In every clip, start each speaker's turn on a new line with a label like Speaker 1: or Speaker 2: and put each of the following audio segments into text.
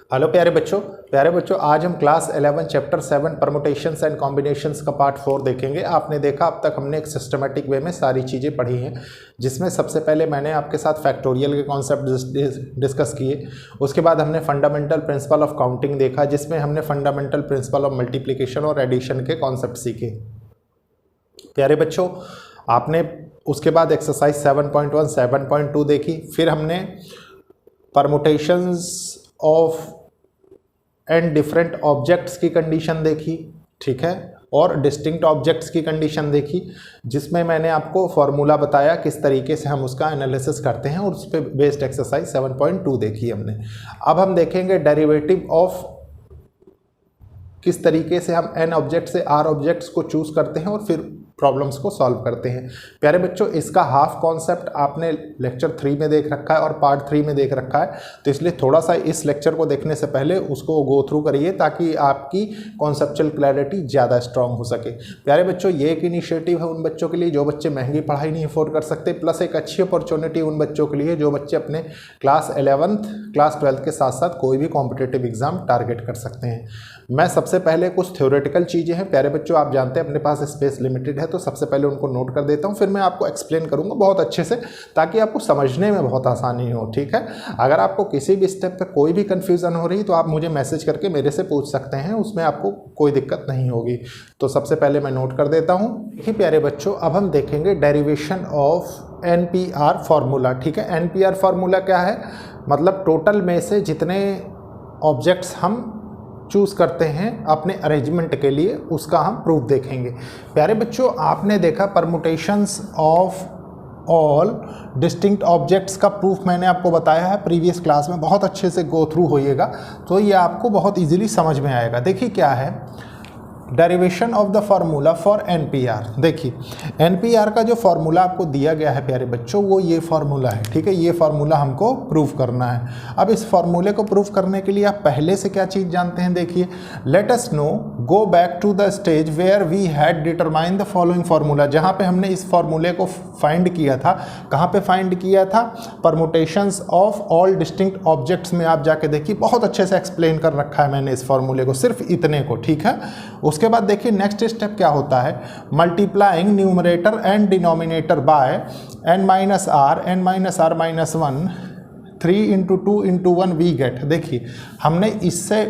Speaker 1: Hello प्यारे बच्चों आज हम class 11 chapter 7 permutations and combinations का पार्ट 4 देखेंगे। आपने देखा अब तक हमने एक सिस्टमेटिक वे में सारी चीज़ें पढ़ी हैं, जिसमें सबसे पहले मैंने आपके साथ फैक्टोरियल के कॉन्सेप्ट डिस्कस किए। उसके बाद हमने फंडामेंटल प्रिंसिपल ऑफ काउंटिंग देखा, जिसमें हमने फंडामेंटल प्रिंसिपल ऑफ मल्टीप्लिकेशन और एडिशन के कॉन्सेप्ट सीखे। प्यारे बच्चों, आपने उसके बाद एक्सरसाइज 7.1 7.2 देखी। फिर हमने permutations of and different objects की कंडीशन देखी, ठीक है, और डिस्टिंक्ट ऑब्जेक्ट्स की कंडीशन देखी, जिसमें मैंने आपको फॉर्मूला बताया किस तरीके से हम उसका एनालिसिस करते हैं, और उस पर बेस्ड एक्सरसाइज 7.2 देखी हमने। अब हम देखेंगे डेरिवेटिव ऑफ किस तरीके से हम n ऑब्जेक्ट से r ऑब्जेक्ट्स को चूज़ करते हैं और फिर प्रॉब्लम्स को सॉल्व करते हैं। प्यारे बच्चों, इसका हाफ कॉन्सेप्ट आपने लेक्चर 3 में देख रखा है और पार्ट 3 में देख रखा है, तो इसलिए थोड़ा सा इस लेक्चर को देखने से पहले उसको गो थ्रू करिए ताकि आपकी कॉन्सेप्चुअल क्लैरिटी ज़्यादा स्ट्रांग हो सके। प्यारे बच्चों, ये एक इनिशिएटिव है उन बच्चों के लिए जो बच्चे महंगी पढ़ाई नहीं अफोर्ड कर सकते, प्लस एक अच्छी अपॉर्चुनिटी उन बच्चों के लिए जो बच्चे अपने क्लास 11th क्लास 12th के साथ साथ कोई भी कॉम्पिटिटिव एग्जाम टारगेट कर सकते हैं। मैं सबसे पहले कुछ थ्योरेटिकल चीज़ें हैं, प्यारे बच्चों आप जानते हैं अपने पास स्पेस लिमिटेड है, तो सबसे पहले उनको नोट कर देता हूँ, फिर मैं आपको एक्सप्लेन करूँगा बहुत अच्छे से ताकि आपको समझने में बहुत आसानी हो, ठीक है। अगर आपको किसी भी स्टेप पे कोई भी कन्फ्यूज़न हो रही तो आप मुझे मैसेज करके मेरे से पूछ सकते हैं, उसमें आपको कोई दिक्कत नहीं होगी। तो सबसे पहले मैं नोट कर देता हूँ। देखिए प्यारे बच्चों, अब हम देखेंगे डेरिवेशन ऑफ NPR फार्मूला, ठीक है। NPR फार्मूला क्या है, मतलब टोटल में से जितने ऑब्जेक्ट्स हम चूज़ करते हैं अपने अरेंजमेंट के लिए, उसका हम प्रूफ देखेंगे। प्यारे बच्चों, आपने देखा permutations of all distinct objects का प्रूफ मैंने आपको बताया है प्रीवियस क्लास में, बहुत अच्छे से गो थ्रू होइएगा तो ये आपको बहुत इजीली समझ में आएगा। देखिए क्या है derivation of the formula for NPR। देखिए NPR का जो फार्मूला आपको दिया गया है प्यारे बच्चों, वो ये फार्मूला है, ठीक है। ये फार्मूला हमको प्रूव करना है। अब इस फार्मूले को प्रूव करने के लिए आप पहले से क्या चीज़ जानते हैं, देखिए let us now go back to the stage where we had determine the following formula. जहाँ पे हमने इस फार्मूले को फाइंड किया था, कहाँ पे फाइंड किया था, permutations of all distinct objects में आप जाके देखिए, बहुत अच्छे से एक्सप्लेन कर रखा है मैंने इस फार्मूले को, सिर्फ इतने को, ठीक है। उसके बाद देखिए नेक्स्ट स्टेप क्या होता है, multiplying numerator and denominator by n minus R n minus R minus 1 3 into 2 into 1 we get. देखिए हमने इससे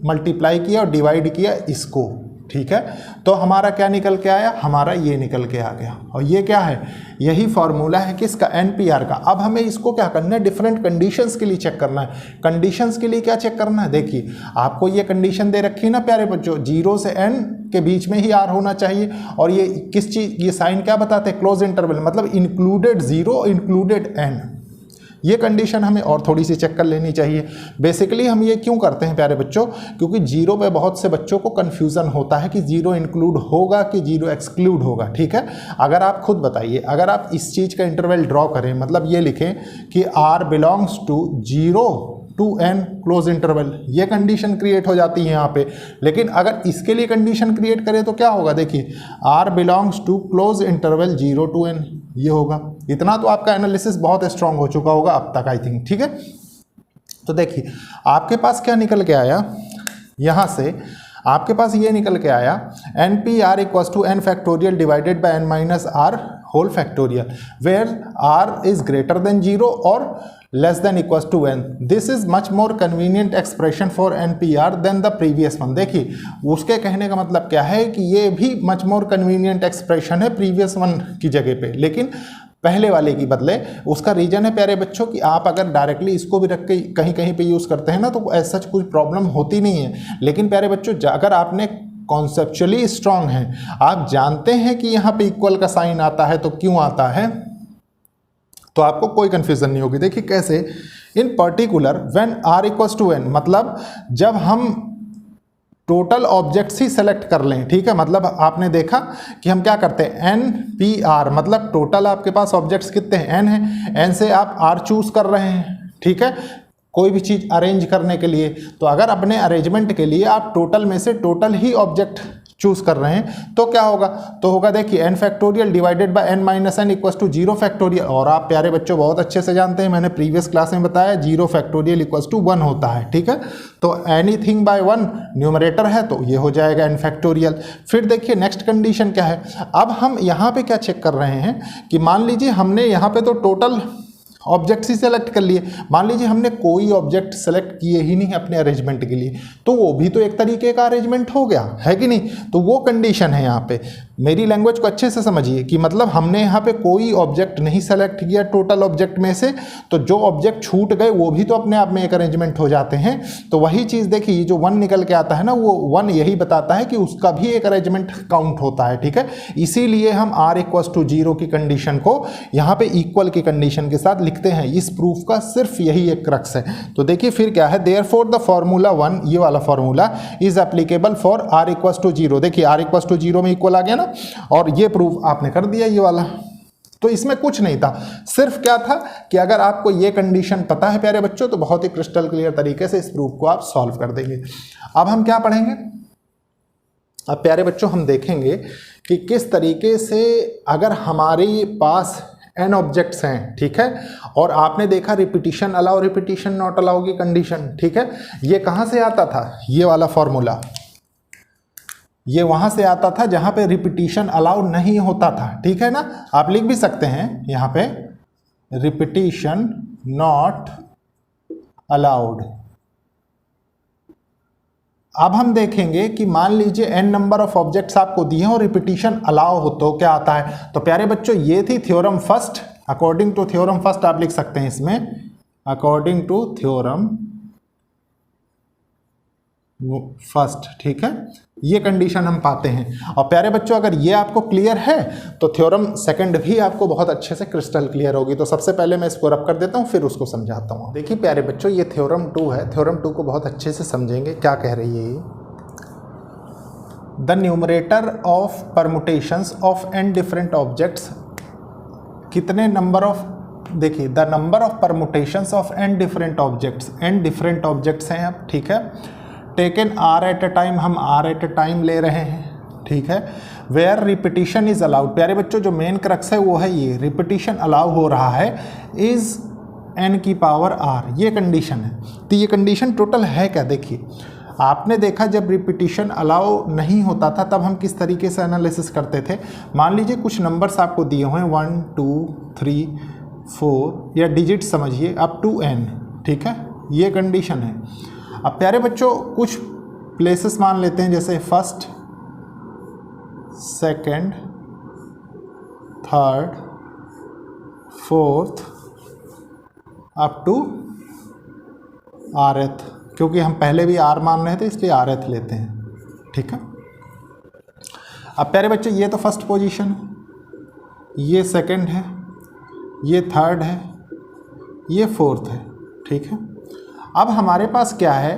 Speaker 1: मल्टीप्लाई किया और डिवाइड किया इसको, ठीक है, तो हमारा क्या निकल के आया, हमारा ये निकल के आ गया। और ये क्या है, यही फार्मूला है किसका, NPR का। अब हमें इसको क्या करना है, डिफरेंट कंडीशंस के लिए चेक करना है। कंडीशंस के लिए क्या चेक करना है, देखिए आपको ये कंडीशन दे रखी है ना प्यारे बच्चों, 0 से n के बीच में ही R होना चाहिए, और ये किस चीज़, ये साइन क्या बताते हैं, क्लोज इंटरवल, मतलब इंक्लूडेड 0 इंक्लूडेड n। ये कंडीशन हमें और थोड़ी सी चेक कर लेनी चाहिए। बेसिकली हम ये क्यों करते हैं प्यारे बच्चों, क्योंकि 0 पे बहुत से बच्चों को कन्फ्यूज़न होता है कि 0 इंक्लूड होगा कि 0 एक्सक्लूड होगा, ठीक है। अगर आप खुद बताइए, अगर आप इस चीज़ का इंटरवल ड्रॉ करें, मतलब ये लिखें कि R belongs to 0 to n close interval, ये कंडीशन क्रिएट हो जाती है यहाँ पे। लेकिन अगर इसके लिए कंडीशन क्रिएट करें तो क्या होगा, देखिए R belongs to close interval 0 to n, ये होगा। इतना तो आपका एनालिसिस बहुत स्ट्रांग हो चुका होगा अब तक, आई थिंक, ठीक है। तो देखिए आपके पास क्या निकल के आया, यहाँ से आपके पास ये निकल के आया NPR equals to n factorial divided by n minus r whole factorial, where r is greater than 0 और less than equals to n। This is much more convenient expression for NPR than the previous one. देखिए उसके कहने का मतलब क्या है कि ये भी मच मोर कन्वीनियंट एक्सप्रेशन है प्रीवियस वन की जगह पे, लेकिन पहले वाले की बदले। उसका रीजन है प्यारे बच्चों कि आप अगर डायरेक्टली इसको भी रख के कहीं कहीं पे यूज़ करते हैं ना, तो ऐसा कुछ प्रॉब्लम होती नहीं है। लेकिन प्यारे बच्चों, अगर आपने कॉन्सेप्चुअली स्ट्रांग हैं, आप जानते हैं कि यहाँ पे इक्वल का साइन आता है तो क्यों आता है, तो आपको कोई कंफ्यूजन नहीं होगी। देखिए कैसे, in particular when r equals to n, मतलब जब हम टोटल ऑब्जेक्ट्स ही सेलेक्ट कर लें, ठीक है, मतलब आपने देखा कि हम क्या करते हैं NPR, मतलब टोटल आपके पास ऑब्जेक्ट्स कितने हैं, n है, n से आप r चूज कर रहे हैं, ठीक है, कोई भी चीज़ अरेंज करने के लिए। तो अगर अपने अरेंजमेंट के लिए आप टोटल में से टोटल ही ऑब्जेक्ट चूज कर रहे हैं तो क्या होगा, तो होगा देखिए n factorial divided by n minus N equal to 0 factorial. और आप प्यारे बच्चों बहुत अच्छे से जानते हैं, मैंने प्रीवियस क्लास में बताया 0 फैक्टोरियल इक्वल टू 1 होता है, ठीक है। तो एनीथिंग बाय 1 न्यूमरेटर है तो ये हो जाएगा n फैक्टोरियल। फिर देखिए नेक्स्ट कंडीशन क्या है, अब हम यहाँ पे क्या चेक कर रहे हैं कि मान लीजिए हमने यहाँ पे तो टोटल ऑब्जेक्ट्स ही सेलेक्ट कर लिए, मान लीजिए हमने कोई ऑब्जेक्ट सेलेक्ट किए ही नहीं अपने अरेंजमेंट के लिए, तो वो भी तो एक तरीके का अरेंजमेंट हो गया, है कि नहीं। तो वो कंडीशन है यहाँ पे, मेरी लैंग्वेज को अच्छे से समझिए कि मतलब हमने यहाँ पे कोई ऑब्जेक्ट नहीं सेलेक्ट किया टोटल ऑब्जेक्ट में से, तो जो ऑब्जेक्ट छूट गए वो भी तो अपने आप में एक अरेंजमेंट हो जाते हैं। तो वही चीज़ देखिए जो 1 निकल के आता है ना, वो 1 यही बताता है कि उसका भी एक अरेंजमेंट काउंट होता है, ठीक है। इसीलिए हम r इक्वल टू 0 की कंडीशन को यहाँ पे इक्वल की कंडीशन के साथ लिखते हैं। इस प्रूफ का सिर्फ यही एक क्रक्स है। तो देखिए फिर क्या है, देयरफॉर द फॉर्मूला 1, ये वाला formula is applicable for r equal to 0। देखिए r इक्वल टू 0 में इक्वल आ गया ना, और ये प्रूफ आपने कर दिया ये वाला। तो इसमें कुछ नहीं था, सिर्फ क्या था कि अगर आपको ये कंडीशन पता है प्यारे बच्चों, तो बहुत ही क्रिस्टल क्लियर तरीके से इस प्रूफ को आप सॉल्व कर देंगे। अब हम क्या पढ़ेंगे, अब प्यारे बच्चों हम देखेंगे कि किस तरीके से अगर हमारे पास n ऑब्जेक्ट्स हैं, ठीक है, और आपने देखा repetition allow repetition not allow की कंडीशन, ठीक है, ये कहाँ से आता था, ये वाला फॉर्मूला ये वहाँ से आता था जहाँ पे रिपीटिशन अलाउ नहीं होता था, ठीक है ना। आप लिख भी सकते हैं यहाँ पे रिपीटिशन नॉट अलाउड। अब हम देखेंगे कि मान लीजिए n नंबर ऑफ ऑब्जेक्ट्स आपको दिए हैं और रिपीटिशन अलाउ हो तो क्या आता है। तो प्यारे बच्चों ये थी theorem first, according to theorem first आप लिख सकते हैं इसमें, अकॉर्डिंग टू थ्योरम फर्स्ट, ठीक है, ये कंडीशन हम पाते हैं। और प्यारे बच्चों अगर ये आपको क्लियर है तो थ्योरम सेकंड भी आपको बहुत अच्छे से क्रिस्टल क्लियर होगी। तो सबसे पहले मैं इसको रब कर देता हूँ, फिर उसको समझाता हूँ। देखिए प्यारे बच्चों ये थ्योरम 2 है, थ्योरम 2 को बहुत अच्छे से समझेंगे। क्या कह रही है ये, the numerator of permutations of n different objects, कितने नंबर ऑफ, देखिए the number of permutations of n different objects, n different objects हैं अब, ठीक है, taken r at a time, हम r एट अ टाइम ले रहे हैं, ठीक है, वेयर रिपीटिशन इज अलाउड। प्यारे बच्चों जो मेन क्रक्स है वो है ये, रिपीटिशन अलाउ हो रहा है इज n की पावर r, ये कंडीशन है। तो ये कंडीशन टोटल है क्या, देखिए आपने देखा जब रिपीटिशन अलाउ नहीं होता था तब हम किस तरीके से एनालिसिस करते थे। मान लीजिए कुछ नंबर्स आपको दिए हुए हैं 1 2 3 4 या डिजिट समझिए अप टू n, ठीक है, ये कंडीशन है। अब प्यारे बच्चों कुछ प्लेसेस मान लेते हैं जैसे first, second, third, fourth up to rth, क्योंकि हम पहले भी r मान रहे थे इसलिए आरएथ लेते हैं, ठीक है। अब प्यारे बच्चों ये तो फर्स्ट पोजीशन, ये सेकंड है, ये थर्ड है, ये फोर्थ है, ठीक है। अब हमारे पास क्या है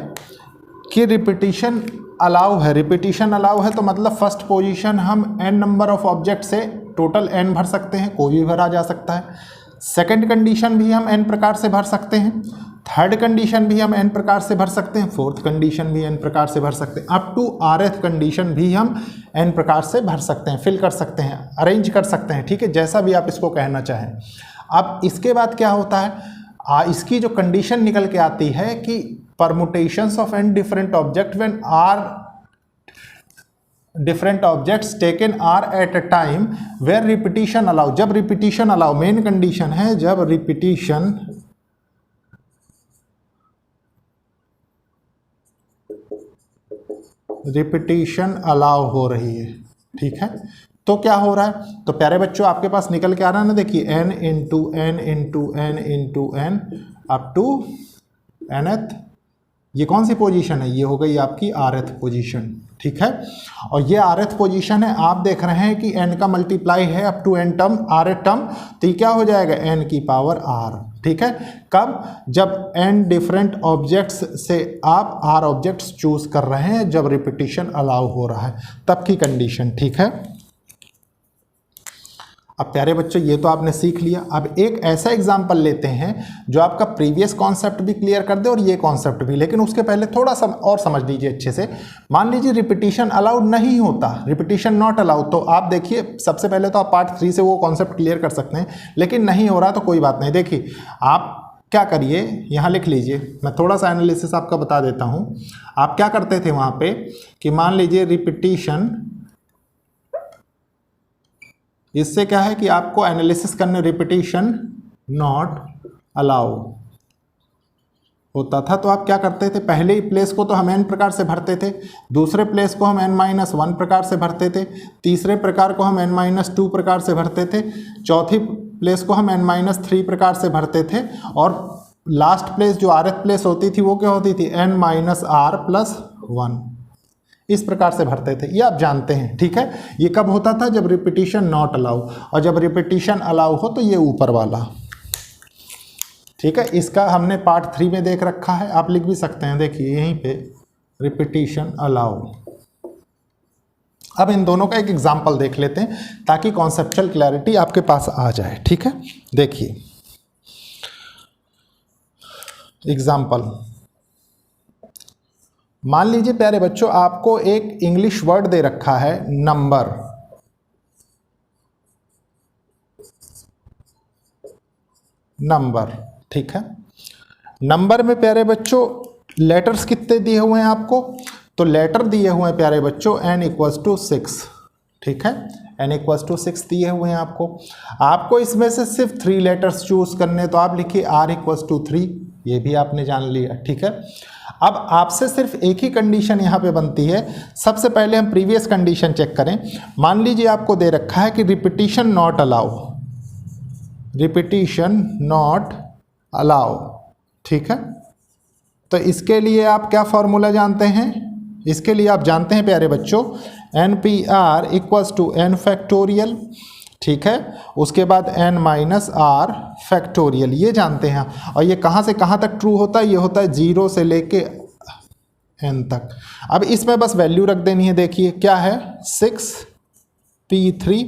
Speaker 1: कि रिपीटिशन अलाउ है, रिपीटिशन अलाउ है तो मतलब फर्स्ट पोजीशन हम n नंबर ऑफ ऑब्जेक्ट से टोटल n भर सकते हैं, कोई भी भरा जा सकता है। सेकंड कंडीशन भी हम n प्रकार से भर सकते हैं, थर्ड कंडीशन भी हम n प्रकार से भर सकते हैं, फोर्थ कंडीशन भी n प्रकार से भर सकते हैं, अप टू rth कंडीशन भी हम n प्रकार से भर सकते हैं, फिल कर सकते हैं, अरेंज कर सकते हैं, ठीक है, जैसा भी आप इसको कहना चाहें। अब इसके बाद क्या होता है, इसकी जो कंडीशन निकल के आती है कि permutations of n different object when r different objects taken r at a time where repetition allow, जब रिपीटिशन अलाउ, मेन कंडीशन है जब रिपीटिशन अलाउ हो रही है, ठीक है। तो क्या हो रहा है, तो प्यारे बच्चों आपके पास निकल के आ रहा है ना, देखिए n into n into n into n up to nth, ये कौन सी पोजीशन है, ये हो गई आपकी rth पोजीशन, ठीक है। और ये rth पोजीशन है, आप देख रहे हैं कि n का मल्टीप्लाई है up to n term, rth term, तो ये क्या हो जाएगा n की पावर r, ठीक है। कब, जब n डिफरेंट ऑब्जेक्ट्स से आप r ऑब्जेक्ट्स चूज कर रहे हैं, जब रिपीटिशन अलाउ हो रहा है तब की कंडीशन, ठीक है। अब प्यारे बच्चों ये तो आपने सीख लिया। अब एक ऐसा एग्जाम्पल लेते हैं जो आपका प्रीवियस कॉन्सेप्ट भी क्लियर कर दे और ये कॉन्सेप्ट भी, लेकिन उसके पहले थोड़ा सा और समझ लीजिए अच्छे से। मान लीजिए रिपीटिशन अलाउड नहीं होता, रिपीटिशन नॉट अलाउड, तो आप देखिए सबसे पहले तो आप पार्ट 3 से वो कॉन्सेप्ट क्लियर कर सकते हैं, लेकिन नहीं हो रहा तो कोई बात नहीं। देखिए आप क्या करिए, यहाँ लिख लीजिए, मैं थोड़ा सा एनालिसिस आपका बता देता हूँ। आप क्या करते थे वहाँ पे कि मान लीजिए रिपीटिशन, इससे क्या है कि आपको एनालिसिस करने रिपीटिशन नॉट अलाउ होता था, तो आप क्या करते थे, पहले ही प्लेस को तो हम n प्रकार से भरते थे, दूसरे प्लेस को हम n-1 प्रकार से भरते थे, तीसरे प्रकार को हम n-2 प्रकार से भरते थे, चौथी प्लेस को हम n-3 प्रकार से भरते थे, और लास्ट प्लेस जो rth प्लेस होती थी वो क्या होती थी, n-r+1, इस प्रकार से भरते थे। ये आप जानते हैं, ठीक है। ये कब होता था, जब रिपीटिशन नॉट अलाउ, और जब रिपीटिशन अलाउ हो तो ये ऊपर वाला, ठीक है। इसका हमने पार्ट 3 में देख रखा है, आप लिख भी सकते हैं, देखिए यहीं पे रिपीटिशन अलाउ। अब इन दोनों का एक एग्जाम्पल देख लेते हैं ताकि कॉन्सेप्चुअल क्लैरिटी आपके पास आ जाए, ठीक है। देखिए एग्जाम्पल, मान लीजिए प्यारे बच्चों आपको एक इंग्लिश वर्ड दे रखा है नंबर, नंबर, ठीक है। नंबर में प्यारे बच्चों लेटर्स कितने दिए हुए हैं आपको, तो लेटर दिए हुए हैं प्यारे बच्चों n=6, ठीक है, n=6 दिए हुए हैं आपको इसमें से सिर्फ 3 लेटर्स चूज करने, तो आप लिखिए r=3, ये भी आपने जान लिया, ठीक है। अब आपसे सिर्फ एक ही कंडीशन यहाँ पे बनती है। सबसे पहले हम प्रीवियस कंडीशन चेक करें। मान लीजिए आपको दे रखा है कि repetition not allow, repetition not allow, ठीक है। तो इसके लिए आप क्या फॉर्मूला जानते हैं, इसके लिए आप जानते हैं प्यारे बच्चों NPR=n फैक्टोरियल, ठीक है। उसके बाद n-r फैक्टोरियल, ये जानते हैं। और ये कहाँ से कहाँ तक ट्रू होता है, ये होता है 0 से लेके n तक। अब इसमें बस वैल्यू रख देनी है, देखिए क्या है 6p3,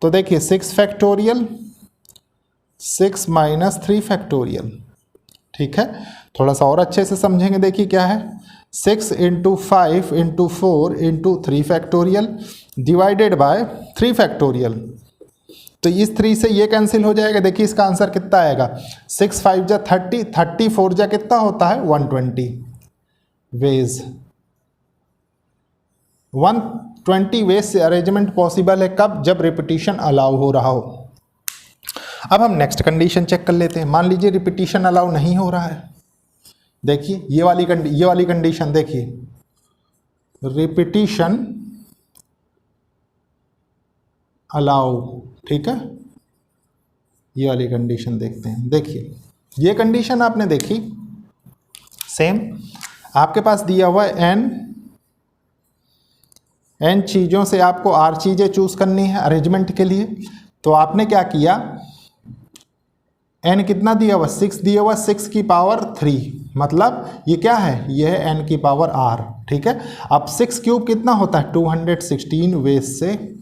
Speaker 1: तो देखिए 6 फैक्टोरियल 6 - 3 फैक्टोरियल, ठीक है। थोड़ा सा और अच्छे से समझेंगे, देखिए क्या है 6 × 5 × 4 × 3 फैक्टोरियल डिवाइडेड बाय 3 फैक्टोरियल, तो इस 3 से ये कैंसिल हो जाएगा। देखिए इसका आंसर कितना आएगा, 6 × 5 = 30, 34 × कितना होता है 120 वेज, 120 वेज से अरेंजमेंट पॉसिबल है, कब, जब रिपीटिशन अलाउ हो रहा हो। अब हम नेक्स्ट कंडीशन चेक कर लेते हैं। मान लीजिए रिपीटिशन अलाउ नहीं हो रहा है, देखिए ये वाली कंडीशन देखिए, रिपीटिशन अलाउ, ठीक है। ये वाली कंडीशन देखते हैं, देखिए ये कंडीशन आपने देखी, सेम आपके पास दिया हुआ है n चीज़ों से आपको r चीज़ें चूज करनी है अरेंजमेंट के लिए। तो आपने क्या किया, n कितना दिया हुआ, 6 दिया हुआ, 6 की पावर 3, मतलब ये क्या है, ये है n की पावर r, ठीक है। अब 6 क्यूब कितना होता है 216 वेज से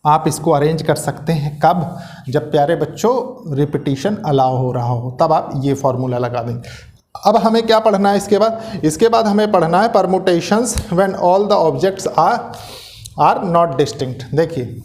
Speaker 1: आप इसको अरेंज कर सकते हैं, कब, जब प्यारे बच्चों रिपीटिशन अलाउ हो रहा हो, तब आप ये फॉर्मूला लगा देंगे। अब हमें क्या पढ़ना है इसके बाद हमें पढ़ना है permutations when all the objects are not distinct. देखिए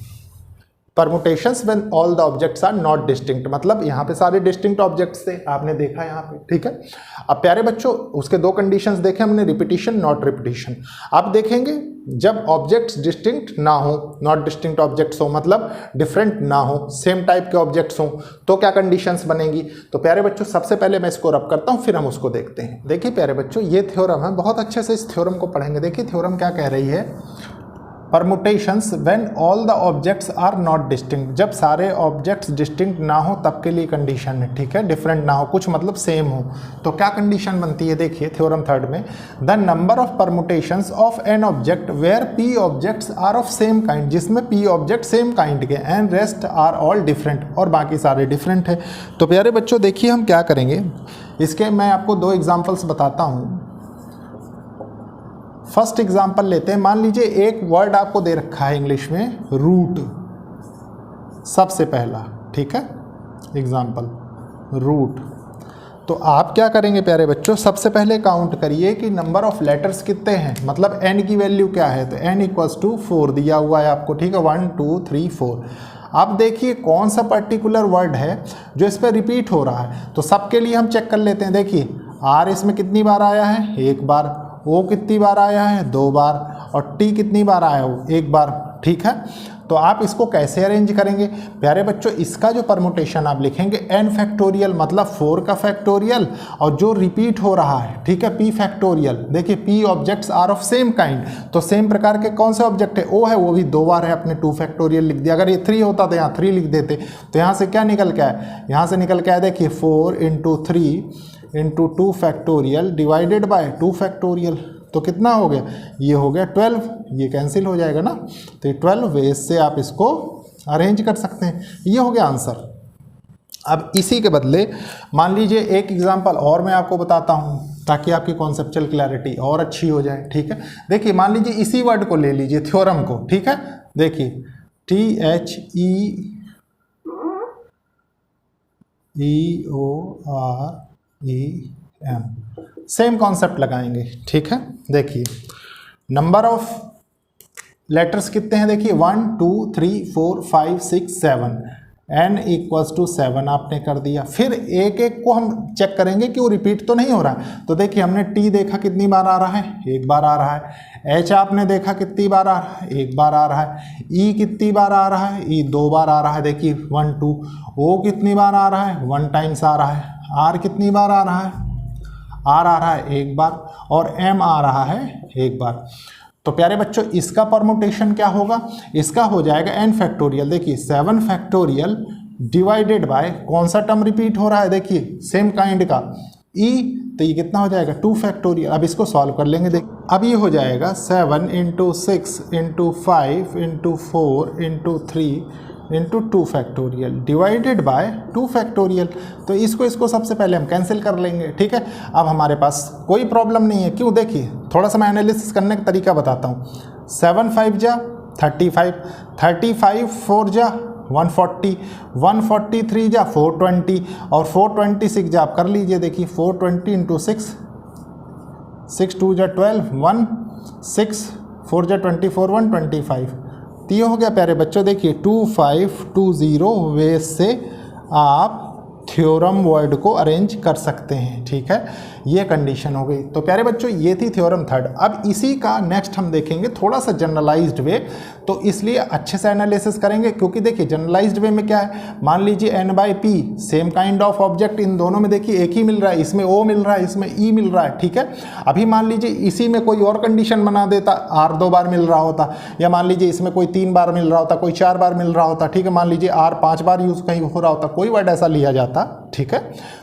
Speaker 1: permutations when all the objects are not distinct, मतलब यहाँ पे सारे डिस्टिंक्ट ऑब्जेक्ट्स थे, आपने देखा यहाँ पे, ठीक है। अब प्यारे बच्चों उसके 2 कंडीशंस देखे हमने, रिपीटिशन नॉट रिपीटिशन। अब देखेंगे जब ऑब्जेक्ट्स डिस्टिंक्ट ना हो, नॉट डिस्टिंक्ट ऑब्जेक्ट्स हो मतलब डिफरेंट ना हो, सेम टाइप के ऑब्जेक्ट्स हो, तो क्या कंडीशंस बनेगी। तो प्यारे बच्चों सबसे पहले मैं इसको रब करता हूँ, फिर हम उसको देखते हैं। देखिए प्यारे बच्चों ये थ्योरम है, बहुत अच्छे से इस थ्योरम को पढ़ेंगे। देखिए थ्योरम क्या कह रही है, permutations when all the objects are not distinct, जब सारे ऑब्जेक्ट्स डिस्टिंक्ट ना हो तब के लिए कंडीशन है, ठीक है। डिफरेंट ना हो, कुछ मतलब सेम हो, तो क्या कंडीशन बनती है। देखिए थ्योरम 3 में, the number of permutations of N object where p objects are of same kind, जिसमें p ऑब्जेक्ट सेम काइंड के, and rest are all different, और बाकी सारे डिफरेंट है। तो प्यारे बच्चों देखिए हम क्या करेंगे, इसके मैं आपको 2 एग्जाम्पल्स बताता हूँ। फर्स्ट एग्जाम्पल लेते हैं। मान लीजिए एक वर्ड आपको दे रखा है इंग्लिश में रूट, सबसे पहला, ठीक है, एग्जाम्पल रूट। तो आप क्या करेंगे प्यारे बच्चों, सबसे पहले काउंट करिए कि नंबर ऑफ लेटर्स कितने हैं, मतलब n की वैल्यू क्या है, तो n इक्वल्स टू 4 दिया हुआ है आपको, ठीक है, 1 2 3 4। अब देखिए कौन सा पर्टिकुलर वर्ड है जो इस पर रिपीट हो रहा है, तो सबके लिए हम चेक कर लेते हैं। देखिए R इसमें कितनी बार आया है, 1 बार, O कितनी बार आया है, 2 बार, और T कितनी बार आया हो, 1 बार, ठीक है। तो आप इसको कैसे अरेंज करेंगे प्यारे बच्चों, इसका जो परमुटेशन आप लिखेंगे n फैक्टोरियल, मतलब 4 का फैक्टोरियल, और जो रिपीट हो रहा है, ठीक है, p फैक्टोरियल। देखिए p objects are of same kind, तो सेम प्रकार के कौन से ऑब्जेक्ट है, o है, वो भी 2 बार है, अपने 2 फैक्टोरियल लिख दिया। अगर ये 3 होता तो यहाँ 3 लिख देते, तो यहाँ से क्या निकल के आए, यहाँ से निकल के आए, देखिए 4 × 3 × 2 फैक्टोरियल डिवाइडेड बाय 2 फैक्टोरियल, तो कितना हो गया, ये हो गया 12, ये कैंसिल हो जाएगा ना, तो ये 12 वेज से आप इसको अरेंज कर सकते हैं। ये हो गया आंसर। अब इसी के बदले मान लीजिए एक एग्जांपल और मैं आपको बताता हूँ ताकि आपकी कॉन्सेप्चुअल क्लैरिटी और अच्छी हो जाए, ठीक है। देखिए मान लीजिए इसी वर्ड को ले लीजिए, थ्योरम को, ठीक है। देखिए THEOREM, सेम कॉन्सेप्ट लगाएंगे, ठीक है। देखिए नंबर ऑफ लेटर्स कितने हैं, देखिए 1 2 3 4 5 6 7, n इक्वल्स टू 7 आपने कर दिया। फिर एक एक को हम चेक करेंगे कि वो रिपीट तो नहीं हो रहा है। तो देखिए हमने T देखा कितनी बार आ रहा है, 1 बार आ रहा है। H आपने देखा कितनी बार आ रहा है, 1 बार आ रहा है। E कितनी बार आ रहा है, E 2 बार आ रहा है, देखिए 1 2। O कितनी बार आ रहा है, 1 टाइम्स आ रहा है। R कितनी बार आ रहा है, R आ रहा है 1 बार, और M आ रहा है 1 बार। तो प्यारे बच्चों इसका परमुटेशन क्या होगा, इसका हो जाएगा n फैक्टोरियल। देखिए 7 फैक्टोरियल डिवाइडेड बाय कौन सा टर्म रिपीट हो रहा है, देखिए सेम काइंड का e, तो ये कितना हो जाएगा 2 फैक्टोरियल। अब इसको सॉल्व कर लेंगे, देख अब ये हो जाएगा 7 × 6 × 5 × 4 × 3 × 2 फैक्टोरियल डिवाइडेड बाय 2 फैक्टोरियल। तो इसको सबसे पहले हम कैंसिल कर लेंगे, ठीक है। अब हमारे पास कोई प्रॉब्लम नहीं है, क्यों, देखिए थोड़ा सा मैं एनालिसिस करने का तरीका बताता हूँ। 7 5 जा 35, 35 4 जा 140, 143 जा 420, और 426 जा आप कर लीजिए। देखिए 420 × 6, 6 2 जा 12, 1 6 4 जा 24, 125। तो ये हो गया प्यारे बच्चों, देखिए 2520 वे से आप थ्योरम वर्ड को अरेंज कर सकते हैं, ठीक है। ये कंडीशन हो गई। तो प्यारे बच्चों ये थी थ्योरम थर्ड। अब इसी का नेक्स्ट हम देखेंगे थोड़ा सा जनरलाइज्ड वे, तो इसलिए अच्छे से एनालिसिस करेंगे, क्योंकि देखिए जनरलाइज्ड वे में क्या है, मान लीजिए n/p same kind of object, इन दोनों में देखिए एक ही मिल रहा है, इसमें O मिल रहा है, इसमें E मिल रहा है, ठीक है। अभी मान लीजिए इसी में कोई और कंडीशन बना देता, R 2 बार मिल रहा होता, या मान लीजिए इसमें कोई 3 बार मिल रहा होता, कोई 4 बार मिल रहा होता, ठीक है। मान लीजिए R 5 बार यूज कहीं हो रहा होता, कोई वर्ड ऐसा लिया जाता, ठीक है।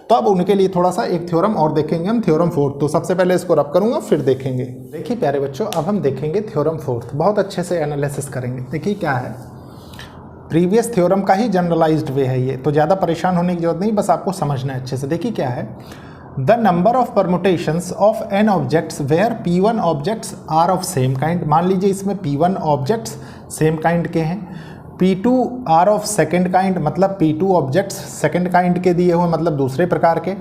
Speaker 1: तो अब उनके लिए थोड़ा सा एक थ्योरम और देखेंगे हम, थ्योरम फोर्थ। तो सबसे पहले इसको रब करूंगा फिर देखेंगे। देखिए प्यारे बच्चों अब हम देखेंगे थ्योरम फोर्थ, बहुत अच्छे से एनालिसिस करेंगे। देखिए क्या है, प्रीवियस थ्योरम का ही जनरलाइज्ड वे है ये, तो ज़्यादा परेशान होने की जरूरत नहीं, बस आपको समझना है अच्छे से। देखिए क्या है, the number of permutations of n objects where p1 objects are of same kind. मान लीजिए इसमें p1 ऑब्जेक्ट्स सेम काइंड के हैं, P2 are of second kind, मतलब P2 ऑब्जेक्ट्स सेकेंड काइंड के दिए हुए, मतलब दूसरे प्रकार के,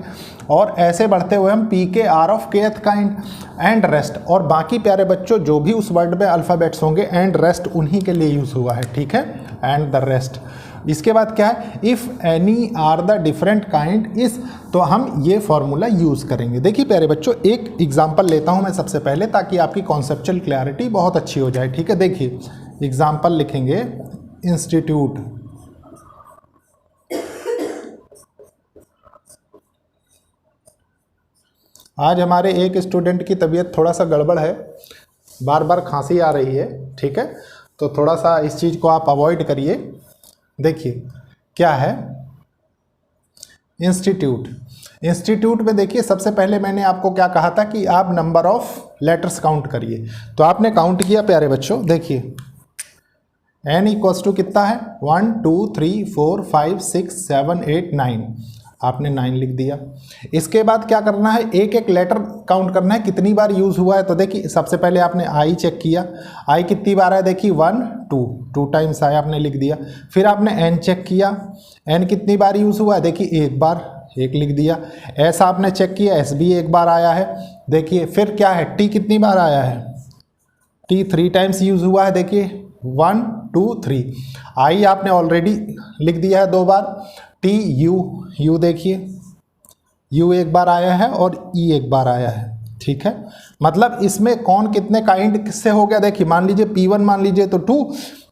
Speaker 1: और ऐसे बढ़ते हुए हम P के are of kth kind, and rest. और बाकी प्यारे बच्चों जो भी उस वर्ड में अल्फ़ाबेट्स होंगे एंड रेस्ट उन्हीं के लिए यूज़ हुआ है, ठीक है, एंड द रेस्ट। इसके बाद क्या है, if any are the different kind is, तो हम ये फॉर्मूला यूज़ करेंगे। देखिए प्यारे बच्चों एक एग्जाम्पल लेता हूँ मैं सबसे पहले, ताकि आपकी कॉन्सेप्चुअल क्लैरिटी बहुत अच्छी हो जाए, ठीक है। देखिए एग्जाम्पल लिखेंगे, इंस्टीट्यूट। आज हमारे एक स्टूडेंट की तबीयत थोड़ा सा गड़बड़ है, बार बार खांसी आ रही है, ठीक है, तो थोड़ा सा इस चीज़ को आप अवॉइड करिए। देखिए क्या है, इंस्टीट्यूट। इंस्टीट्यूट में देखिए सबसे पहले मैंने आपको क्या कहा था कि आप नंबर ऑफ लेटर्स काउंट करिए, तो आपने काउंट किया प्यारे बच्चों। देखिए n इक्वल्स टू कितना है, 1 2 3 4 5 6 7 8 9, आपने 9 लिख दिया। इसके बाद क्या करना है, एक एक लेटर काउंट करना है कितनी बार यूज़ हुआ है। तो देखिए सबसे पहले आपने आई चेक किया, आई कितनी बार है, देखिए 1 2 टाइम्स आई आपने लिख दिया। फिर आपने एन चेक किया, एन कितनी बार यूज़ हुआ है, देखिए एक बार, एक लिख दिया। एस आपने चेक किया, एस भी एक बार आया है, देखिए। फिर क्या है, टी कितनी बार आया है, टी 3 टाइम्स यूज़ हुआ है, देखिए 1 2 3। आई आपने ऑलरेडी लिख दिया है 2 बार। टी यू देखिए यू एक बार आया है और ई एक बार आया है, ठीक है। मतलब इसमें कौन कितने काइंड से हो गया, देखिए मान लीजिए P1 मान लीजिए तो 2,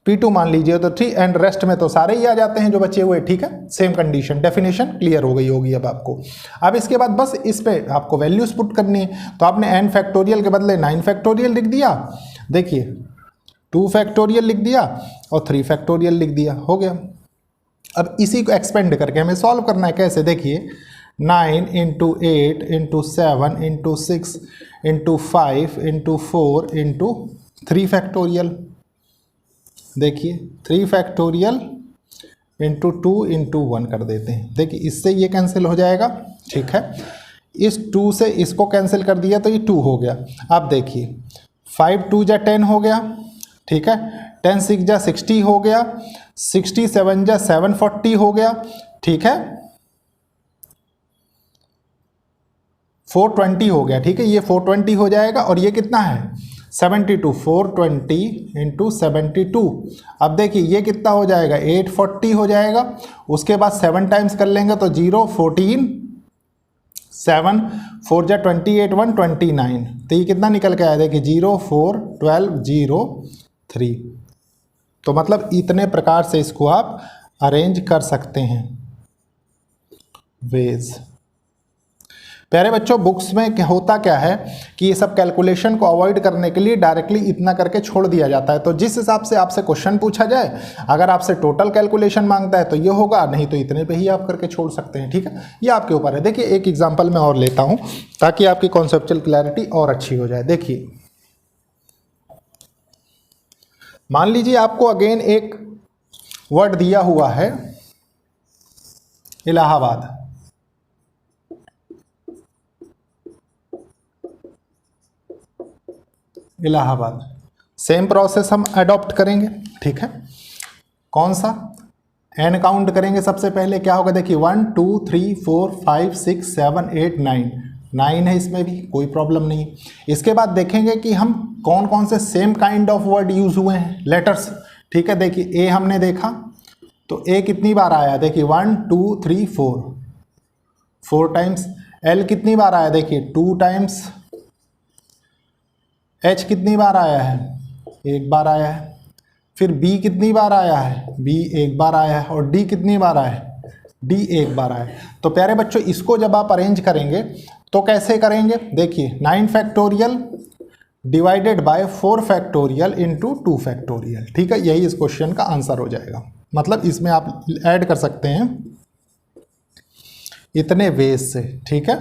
Speaker 1: P2 मान लीजिए तो 3 एंड रेस्ट में तो सारे ही आ जाते हैं जो बचे हुए, ठीक है। सेम कंडीशन, डेफिनेशन क्लियर हो गई होगी अब आपको। अब इसके बाद बस इस पे आपको वैल्यूज पुट करनी है। तो आपने n फैक्टोरियल के बदले 9 फैक्टोरियल लिख दिया, देखिए 2 फैक्टोरियल लिख दिया और 3 फैक्टोरियल लिख दिया, हो गया। अब इसी को एक्सपेंड करके हमें सॉल्व करना है, कैसे, देखिए 9 into 8 into 7 into 6 into 5 into 4 into 3 factorial, देखिए 3 फैक्टोरियल इंटू 2 इंटू 1 कर देते हैं। देखिए इससे ये कैंसिल हो जाएगा, ठीक है। इस 2 से इसको कैंसिल कर दिया तो ये 2 हो गया। अब देखिए 5 2 जा 10 हो गया, ठीक है। 10 6 जा 60 हो गया, 67 जा 740 हो गया, ठीक है। 420 हो गया, ठीक है। ये 420 हो जाएगा और ये कितना है 72, 420 इंटू 72। अब देखिए ये कितना हो जाएगा 840 हो जाएगा। उसके बाद 7 टाइम्स कर लेंगे तो 0 14 7 4 जा 28 1 29, तो ये कितना निकल के आया, देखिए 0 4 12 0 3। तो मतलब इतने प्रकार से इसको आप अरेंज कर सकते हैं वेज। प्यारे बच्चों, बुक्स में क्या होता क्या है कि ये सब कैलकुलेशन को अवॉइड करने के लिए डायरेक्टली इतना करके छोड़ दिया जाता है। तो जिस हिसाब से आपसे क्वेश्चन पूछा जाए, अगर आपसे टोटल कैलकुलेशन मांगता है तो ये होगा, नहीं तो इतने पे ही आप करके छोड़ सकते हैं, ठीक है। ये आपके ऊपर है। देखिए एक एग्जांपल मैं और लेता हूं ताकि आपकी कॉन्सेप्चुअल क्लैरिटी और अच्छी हो जाए। देखिए मान लीजिए आपको अगेन एक वर्ड दिया हुआ है इलाहाबाद, इलाहाबाद। सेम प्रोसेस हम अडॉप्ट करेंगे, ठीक है। कौन सा, एन काउंट करेंगे सबसे पहले, क्या होगा, देखिए 1 2 3 4 5 6 7 8 9 है, इसमें भी कोई प्रॉब्लम नहीं। इसके बाद देखेंगे कि हम कौन कौन से same kind of word use हुए हैं, लेटर्स, ठीक है। देखिए ए हमने देखा तो ए कितनी बार आया, देखिए 1 2 3 4 टाइम्स। एल कितनी बार आया, देखिए 2 टाइम्स। एच कितनी बार आया है, एक बार आया है। फिर बी कितनी बार आया है, बी एक बार आया है। और डी कितनी बार आया है, डी एक बार आया है। तो प्यारे बच्चों इसको जब आप अरेंज करेंगे तो कैसे करेंगे, देखिए 9 factorial divided bye 4 factorial into 2 factorial, ठीक है। यही इस क्वेश्चन का आंसर हो जाएगा। मतलब इसमें आप ऐड कर सकते हैं इतने वेज से, ठीक है।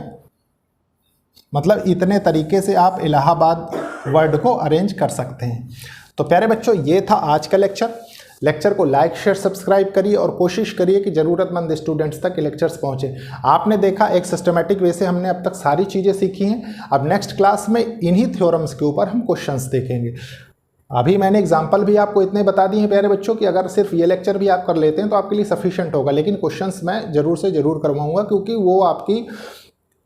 Speaker 1: मतलब इतने तरीके से आप इलाहाबाद वर्ड को अरेंज कर सकते हैं। तो प्यारे बच्चों ये था आज का लेक्चर को लाइक शेयर सब्सक्राइब करिए और कोशिश करिए कि ज़रूरतमंद स्टूडेंट्स तक ये लेक्चर्स पहुँचे। आपने देखा एक सिस्टमेटिक वे से हमने अब तक सारी चीज़ें सीखी हैं। अब नेक्स्ट क्लास में इन्हीं थ्योरम्स के ऊपर हम क्वेश्चंस देखेंगे। अभी मैंने एग्जाम्पल भी आपको इतने बता दिए हैं प्यारे बच्चों कि अगर सिर्फ ये लेक्चर भी आप कर लेते हैं तो आपके लिए सफिशिएंट होगा, लेकिन क्वेश्चंस मैं ज़रूर से ज़रूर करवाऊँगा क्योंकि वो आपकी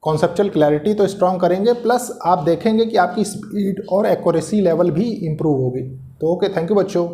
Speaker 1: कॉन्सेप्चुअल क्लैरिटी तो स्ट्रॉन्ग करेंगे, प्लस आप देखेंगे कि आपकी स्पीड और एक्यूरेसी लेवल भी इम्प्रूव होगी। तो ओके, थैंक यू बच्चों।